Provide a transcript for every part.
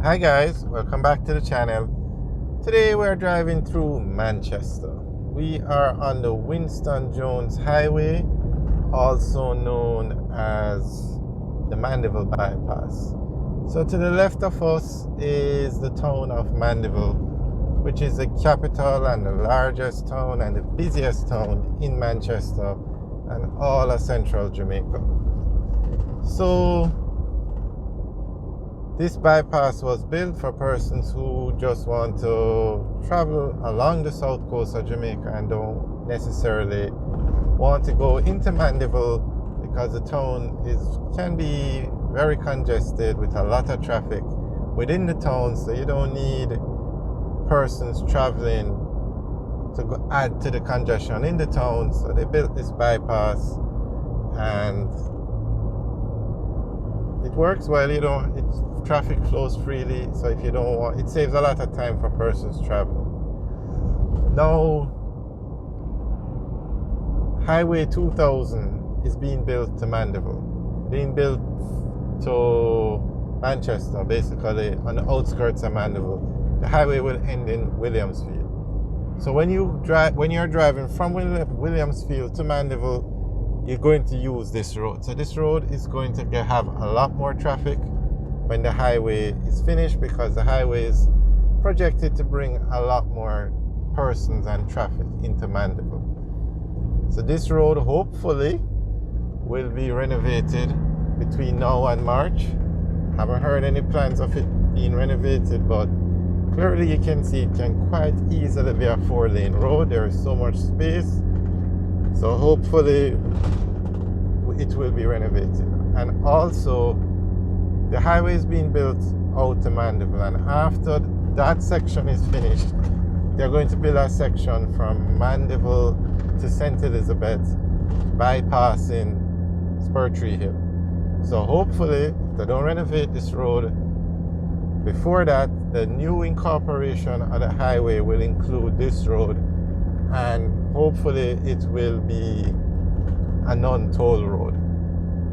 Hi guys, welcome back to the channel. Today we're driving through Manchester. We are on the Winston Jones Highway, also known as the Mandeville bypass. So to the left of us is the town of Mandeville, which is the capital and the largest town and the busiest town in Manchester and all of central Jamaica. So this bypass was built for persons who just want to travel along the south coast of Jamaica and don't necessarily want to go into Mandeville because the town can be very congested with a lot of traffic within the town, so you don't need persons traveling to add to the congestion in the town. So they built this bypass and it works well. Traffic flows freely, so if you don't want, it saves a lot of time for persons traveling. Now, Highway 2000 is being built to Mandeville, being built to Manchester, basically on the outskirts of Mandeville. The highway will end in Williamsfield. So when you're driving from Williamsfield to Mandeville, you're going to use this road. So this road is going to have a lot more traffic when the highway is finished, because the highway is projected to bring a lot more persons and traffic into Mandeville. So this road hopefully will be renovated between now and March. Haven't heard any plans of it being renovated, but clearly you can see it can quite easily be a 4-lane road. There is so much space. So hopefully it will be renovated. And also, the highway is being built out to Mandeville, and after that section is finished, they're going to build a section from Mandeville to St. Elizabeth, bypassing Spurtree Hill. So hopefully, if they don't renovate this road before that, the new incorporation of the highway will include this road, and hopefully it will be a non-toll road.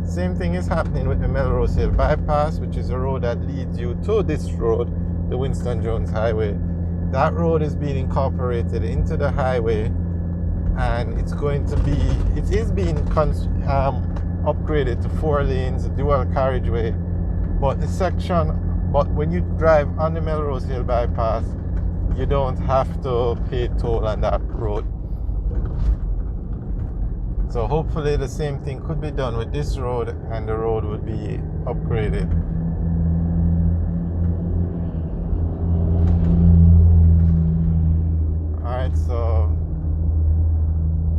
Same thing is happening with the Melrose Hill bypass, which is a road that leads you to this road, the Winston Jones Highway. That road is being incorporated into the highway, and it is being upgraded to 4 lanes, dual carriageway. But when you drive on the Melrose Hill bypass, you don't have to pay toll on that road. So hopefully the same thing could be done with this road, and the road would be upgraded. Alright, so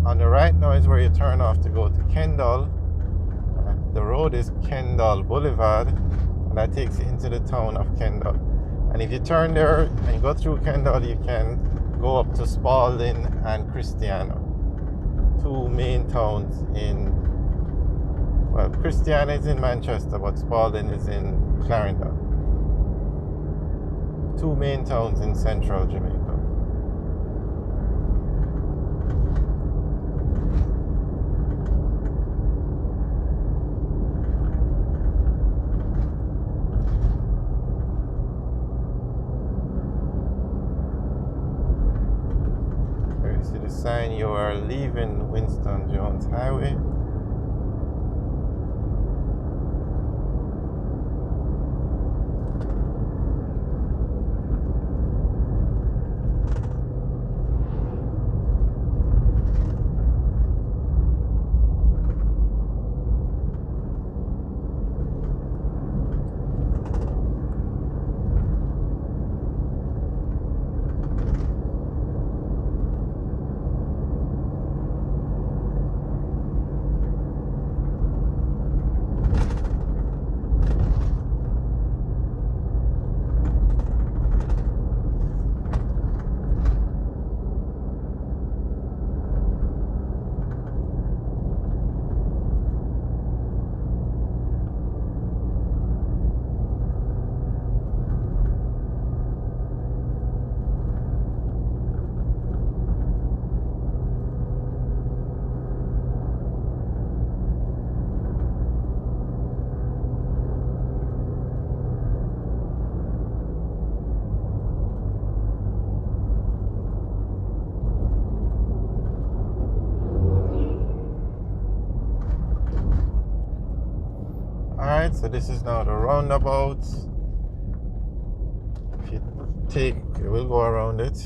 on the right now is where you turn off to go to Kendall. The road is Kendall Boulevard, and that takes you into the town of Kendall. And if you turn there and you go through Kendall, you can go up to Spalding and Christiana. 2 main towns Christiana is in Manchester, but Spalding is in Clarendon. 2 main towns in central Jamaica. There you see the sign, you are leaving Winston Jones Highway. So this is now the roundabout. If you take, we'll go around it.